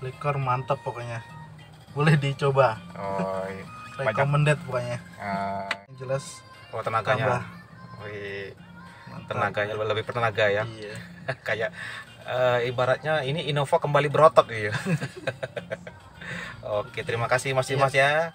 Blackcore mantap pokoknya, boleh dicoba. Oh, iya. Recommended pokoknya. Yang jelas tenaganya. tambah. Wih, Mantap. tenaganya lebih bertenaga ya. Iya. Kayak ibaratnya ini Innova kembali berotot gitu. Oke, terima kasih Mas Dimas ya.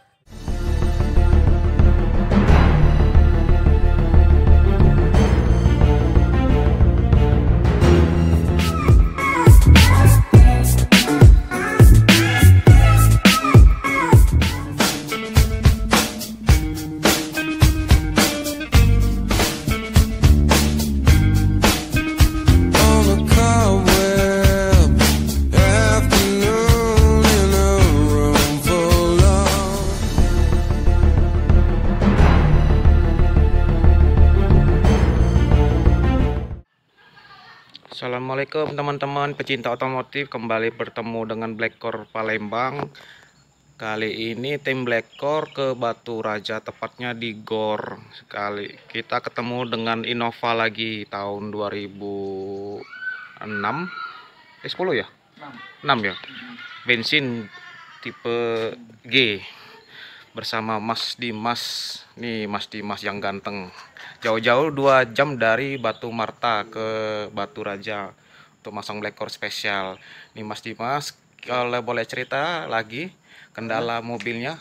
Assalamualaikum teman-teman pecinta otomotif, kembali bertemu dengan Blackcore Palembang. Kali ini tim Blackcore ke Batu Raja, tepatnya di GOR. Sekali kita ketemu dengan Innova lagi tahun 2006 10 ya? 6 ya. Bensin tipe G bersama Mas Dimas. Nih Mas Dimas yang ganteng. Jauh-jauh 2 jam dari Batu Marta ke Batu Raja untuk masang Blackcore spesial. Nih Mas Dimas, kalau boleh cerita lagi kendala mobilnya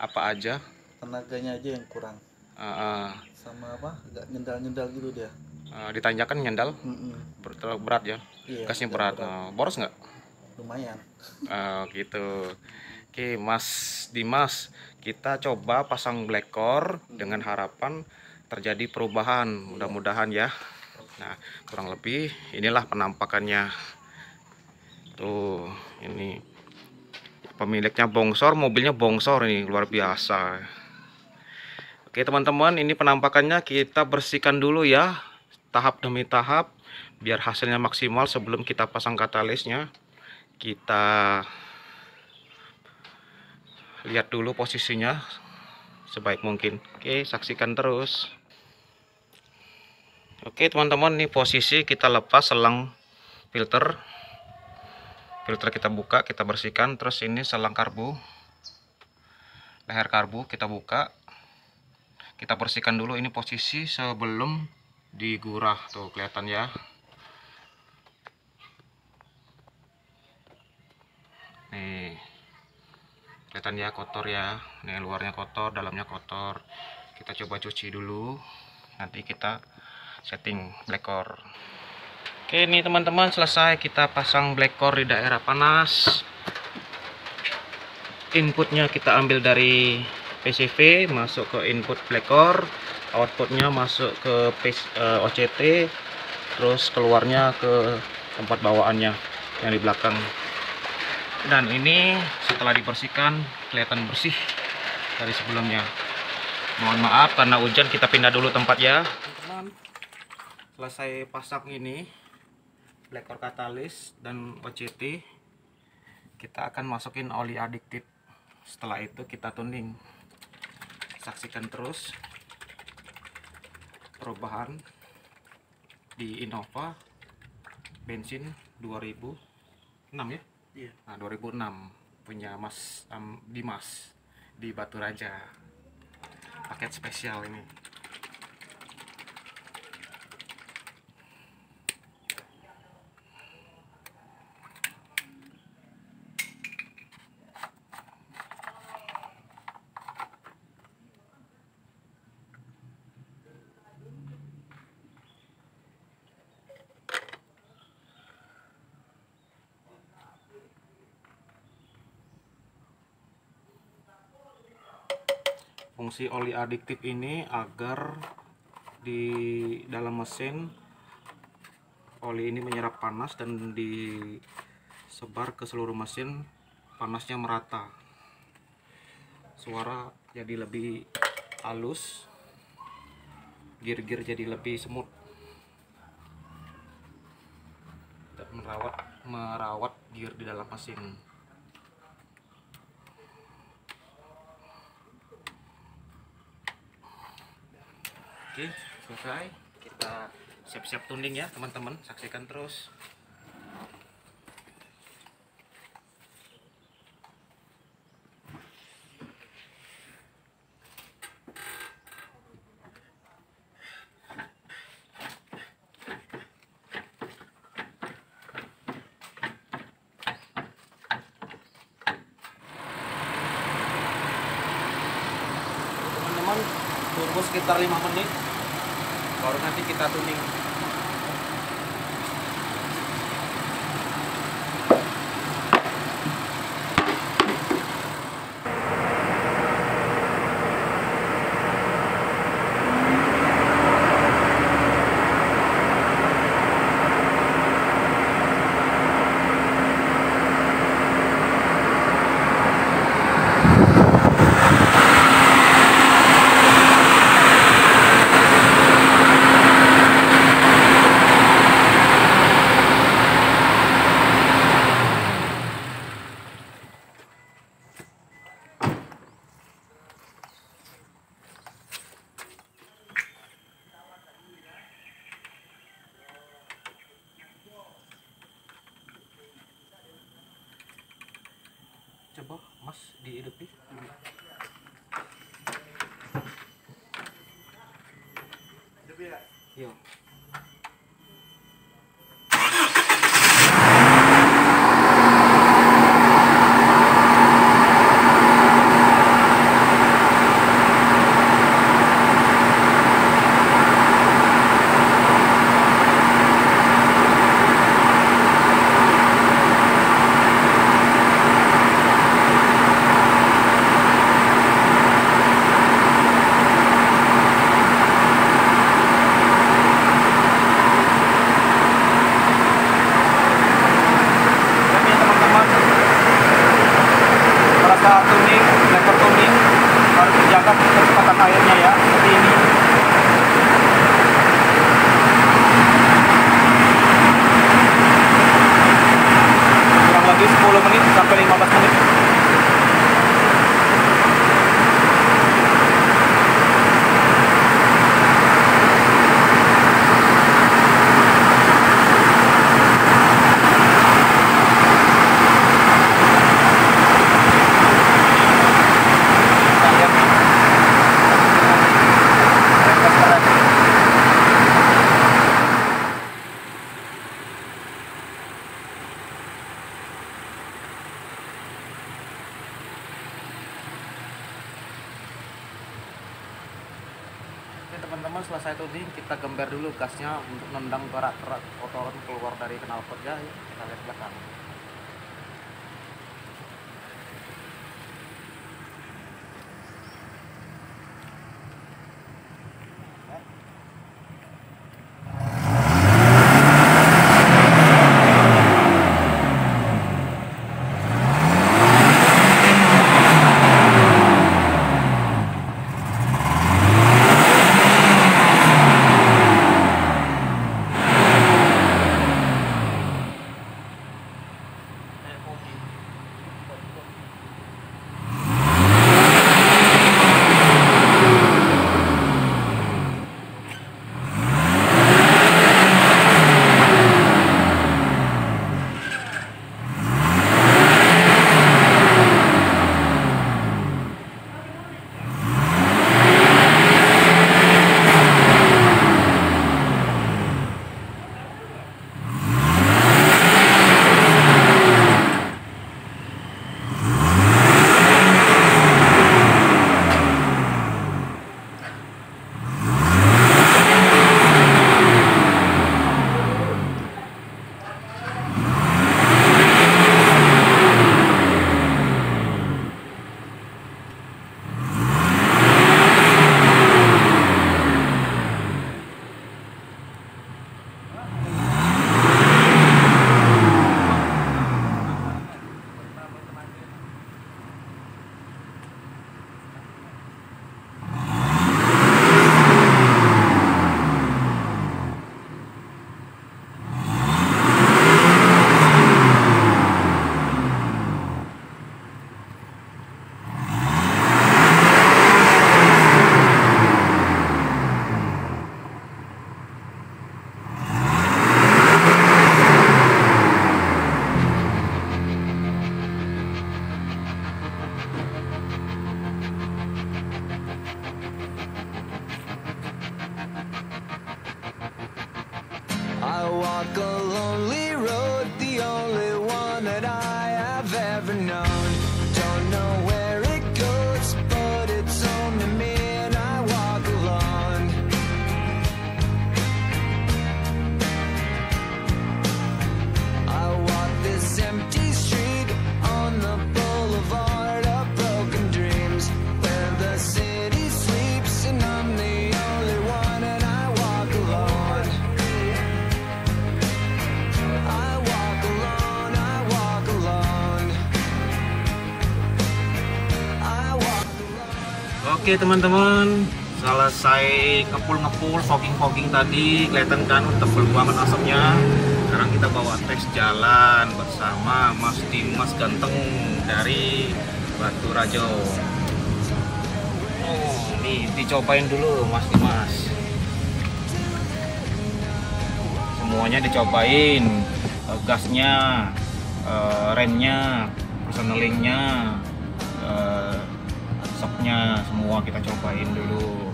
apa aja? Tenaganya aja yang kurang. Sama apa? Agak nyendal-nyendal gitu dia. Ditanjakan nyendal? Berat ya? Iya, Gasnya berat. Boros nggak? Lumayan. Gitu. Oke Mas Dimas, kita coba pasang Blackcore dengan harapan terjadi perubahan, mudah-mudahan ya. Nah, kurang lebih inilah penampakannya. Tuh, ini pemiliknya bongsor, mobilnya bongsor, ini luar biasa. Oke teman-teman, ini penampakannya. Kita bersihkan dulu ya, tahap demi tahap, biar hasilnya maksimal. Sebelum kita pasang katalisnya, kita lihat dulu posisinya sebaik mungkin. Oke, saksikan terus. Oke teman-teman, ini posisi kita lepas selang filter kita buka, kita bersihkan. Terus ini selang karbu, leher karbu kita buka, kita bersihkan dulu. Ini posisi sebelum digurah, tuh kelihatan ya. Nih kelihatan ya, kotor ya. Nih luarnya kotor, dalamnya kotor. Kita coba cuci dulu, nanti kita setting Blackcore. Oke, ini teman-teman, selesai kita pasang Blackcore di daerah panas. Inputnya kita ambil dari PCV, masuk ke input Blackcore, outputnya masuk ke OCT, terus keluarnya ke tempat bawaannya yang di belakang. Dan ini setelah dibersihkan kelihatan bersih dari sebelumnya. Mohon maaf karena hujan, kita pindah dulu tempat ya teman-teman. Selesai pasang ini Blackcore katalis dan OCT, kita akan masukin oli adiktif. Setelah itu kita tuning. Saksikan terus perubahan di Innova bensin 2006 ya. Iya. Nah, 2006 punya Mas Dimas di Batu Raja, paket spesial ini. Fungsi oli adiktif ini agar di dalam mesin oli ini menyerap panas dan disebar ke seluruh mesin, panasnya merata, suara jadi lebih halus, gear-gear jadi lebih smooth, dan merawat gear di dalam mesin. Oke, selesai. Kita siap-siap tuning ya teman-teman, saksikan terus. tunggu sekitar 5 menit baru nanti kita tuning. Coba Mas dihidupi. Iya. Saat tuning, lekor tuning harus dijaga kecepatan airnya ya, seperti ini. Kurang lebih 10 menit sampai 15 menit. Teman-teman, selesai tuning kita gember dulu gasnya untuk nendang kerak-kerak kotoran keluar dari knalpotnya. Kita lihat belakang. I walk a lonely road, the only one that I have ever known. Don't know where it goes, but it's only me and I walk alone. Oke teman-teman, selesai ngepul fogging tadi, kelihatan kan tebel banget asapnya. Sekarang kita bawa tes jalan bersama Mas Dimas ganteng dari Batu Rajo. Oh, nih dicobain dulu Mas Dimas. Semuanya dicobain, gasnya, remnya, personelingnya, shocknya, semua kita cobain dulu.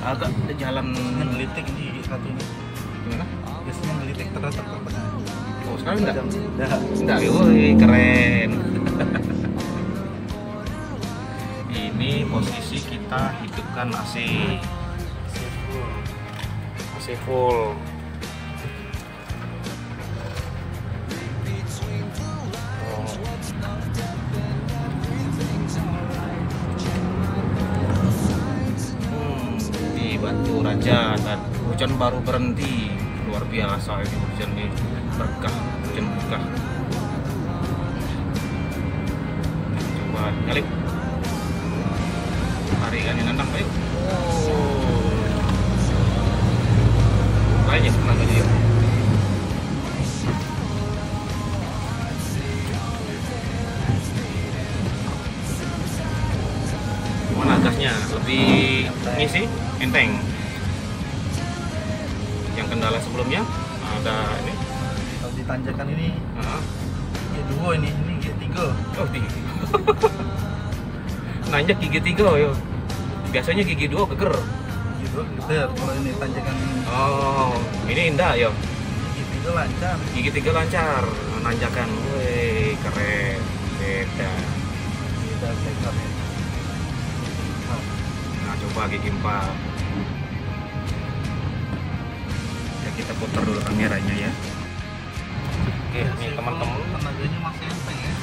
Agak jalan ngelitik ini satu ini. gimana? Biasanya ngelitik terletak ke tengah. Oh sekarang enggak? Enggak. Woi keren. Ini posisi kita hidupkan AC full. Di Batu Raja dan hujan baru berhenti, luar biasa ini hujan nih, berkah, hujan berkah. Coba nyalip, tarik kan yang nendang, ayo. Banyak tenaganya ya. Gimana gasnya? Lebih ini sih enteng. Yang kendala sebelumnya ada ini. Kalau di tanjakan ini Nah, G2 ini G3. oh tinggi. Nanjak gigi 3 yo. Biasanya gigi 2 geger. Gitu, kalau ini tanjakan ini Oh, ini indah yo. G3 lancar. Gigi 3 lancar, nanjakan. Wih, keren. Beda. Beda tekarnya. Nah, coba gigi 4. Ya, kita putar dulu kameranya ya. Oke, nih teman-teman. Tenaganya masih enteng ya.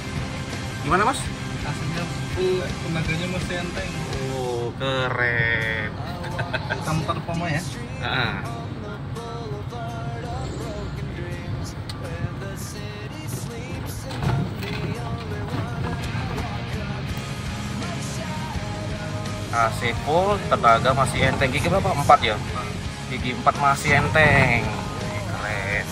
Gimana, Mas? Aslinya full, tenaganya masih enteng. Oh, keren. Tamper poma ya. Nah, AC full, tenaga masih enteng. Gigi berapa? 4 ya? Gigi 4 masih enteng. Wih, keren.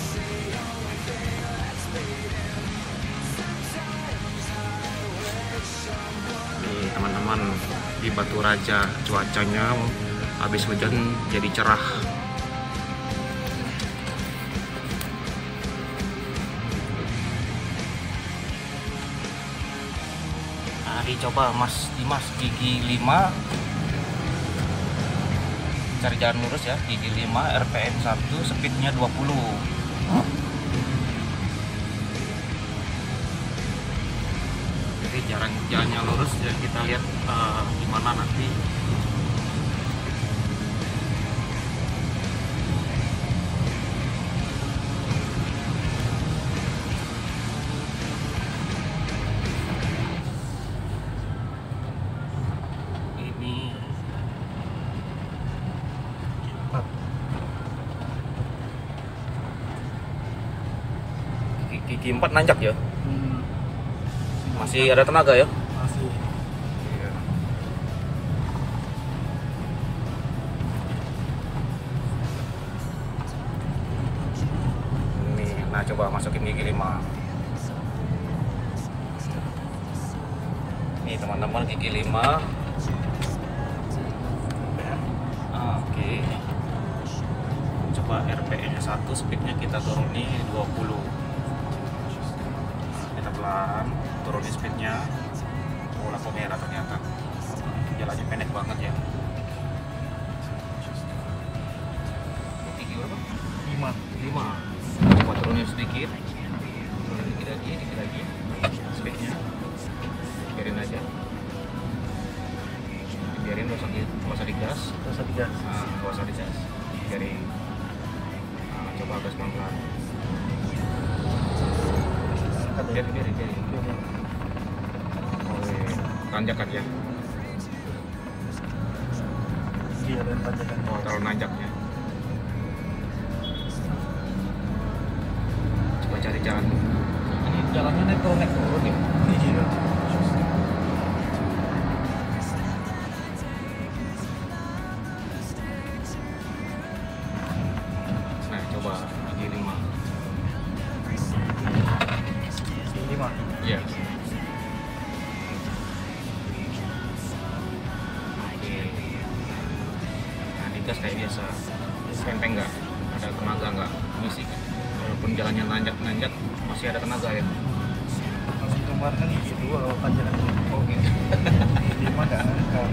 Nih teman-teman, di Batu Raja cuacanya habis hujan jadi cerah. Nah, dicoba Mas Dimas gigi 5, cari jalan lurus ya, gigi 5 RPM 1, speednya 20. Jadi jalannya lurus ya, kita lihat gimana nanti. Ini gigi 4 nanjak ya, masih ada tenaga ya. Masih. Nih, nah coba masukin gigi 5. Nih teman-teman, gigi 5. Oke. Coba RPM 1, speednya kita turuni 20. Kita pelan turunin speednya. Oh, lampu merah ternyata. Jalannya pendek banget ya. Gigi berapa? 5. Coba turunin sedikit. Turunin dikit lagi. Speednya. Biarin aja. Biarin, nggak usah digas. Terus digas. Nah, nggak usah digas. Biarin. Nah, coba gas pelan-pelan. Biarin. Tanjakan ya. Iya, dan tanjakan. Oh, terlalu nanjaknya. Coba cari jalan. Ini jalannya naik turun ya. Iya. Iya. Oke. Nah, digas kayak biasa. Enteng nggak? Ada tenaga nggak? Ngisi kan? Walaupun jalannya nanjak-nanjak masih ada tenaga ya. Kalau kemarin kan gigi 2 kalau panjang. Oh gitu. Gigi 5 nggak ngangkat.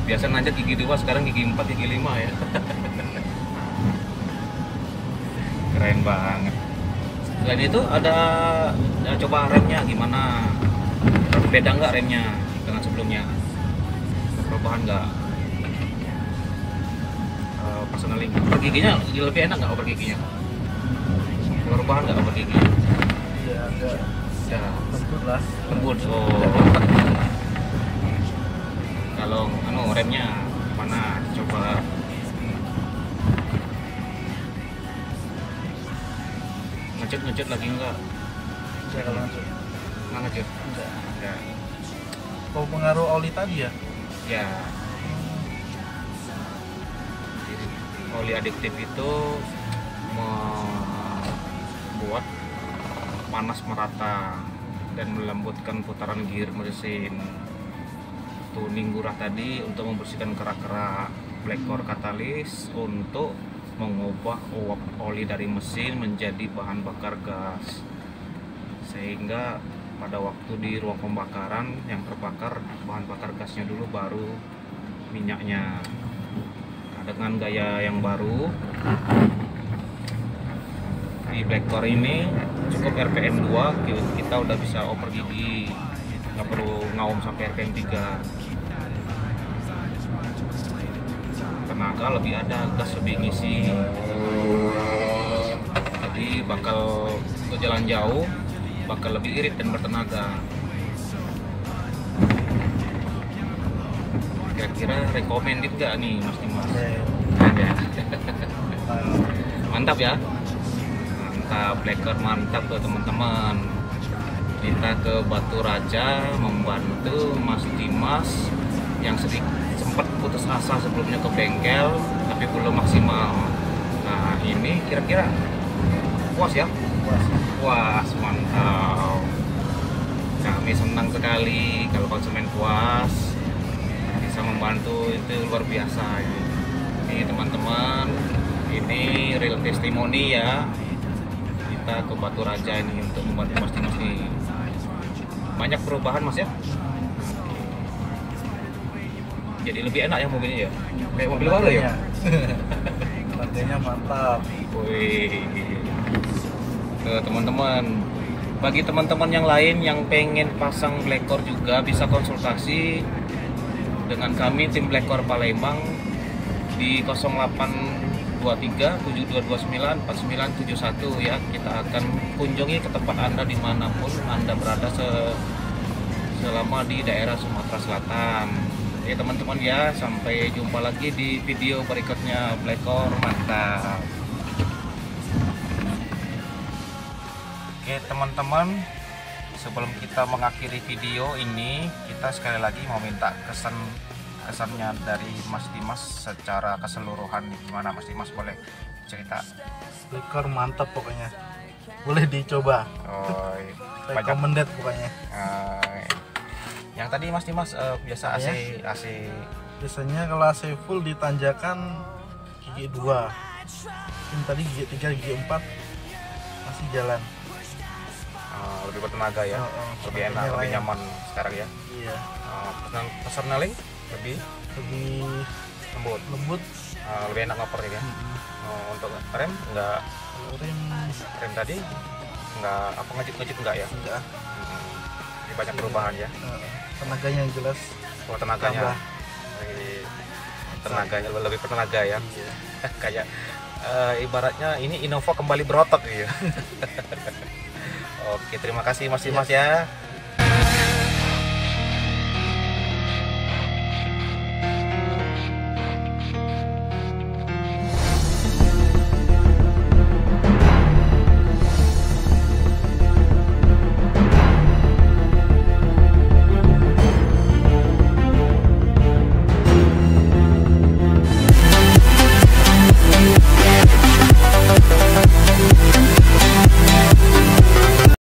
Biasa nanjak gigi 2, sekarang gigi 4, gigi 5 ya. Keren banget. Selain itu ada coba remnya gimana? Beda nggak remnya dengan sebelumnya? Perubahan nggak? Personaling over giginya lebih enak nggak over giginya? Perubahan nggak over gigi? Iya agak Ya, lembut lah. lembut. Oh. Kalau remnya mana? Coba. Ngecut lagi enggak? Enggak kalau lanjut. Nggak ngecut? Enggak. Enggak. Oh pengaruh oli tadi ya? Ya. Jadi, oli adiktif itu membuat panas merata dan melembutkan putaran gear mesin. Tuning gurah tadi untuk membersihkan kerak-kerak black core katalis untuk mengubah uap oli dari mesin menjadi bahan bakar gas, sehingga pada waktu di ruang pembakaran yang terbakar bahan bakar gasnya dulu baru minyaknya. Nah, dengan gaya yang baru di black core ini cukup RPM 2 kita udah bisa oper gigi, nggak perlu ngaum sampai RPM 3. Tenaga lebih ada, gas lebih ngisi, jadi bakal untuk jalan jauh bakal lebih irit dan bertenaga. Kira-kira recommended gak nih Mas Dimas? Ada. Mantap ya, mantap, black core mantap tuh teman-teman. Kita ke Batu Raja membantu Mas Dimas yang sempat putus asa sebelumnya ke bengkel tapi belum maksimal. Nah ini kira-kira puas ya? Puas, mantap. Kami senang sekali kalau konsumen puas, bisa membantu, itu luar biasa ya. Ini teman-teman, ini real testimoni ya. Kita ke Batu Raja ini untuk membantu Mas Dimas nih. Banyak perubahan Mas ya? Jadi lebih enak ya mobilnya ya? Kayak mobil baru ya? Harganya mantap. Wih. Ke teman-teman, bagi teman-teman yang lain yang pengen pasang black core juga bisa konsultasi dengan kami tim Black Core Palembang di 0823 7229 4971 ya. Kita akan kunjungi ke tempat Anda dimanapun Anda berada selama di daerah Sumatera Selatan. Ya teman-teman ya, sampai jumpa lagi di video berikutnya. Black Core mantap. Oke teman-teman, sebelum kita mengakhiri video ini, kita sekali lagi mau minta kesannya dari Mas Dimas secara keseluruhan. Gimana Mas Dimas, boleh cerita? Black Core mantap pokoknya, boleh dicoba. Oh, Recommended pokoknya. Yang tadi Mas Dimas biasa AC. Biasanya kalau AC full ditanjakan gigi 2. Ini tadi gigi 3, gigi 4 masih jalan. Lebih bertenaga ya, lebih enak, lebih nyaman sekarang ya. Iya. Personaling lebih lembut, lebih enak ngoper ya. Untuk rem enggak, rem tadi enggak apa ngejut enggak ya? Enggak. Ini banyak perubahan ya. Tenaganya yang jelas. Oh tenaganya. Tenaganya lebih bertenaga ya. Iya. Kayak ibaratnya ini Innova kembali berotot ya. Oke, terima kasih Mas Dimas ya.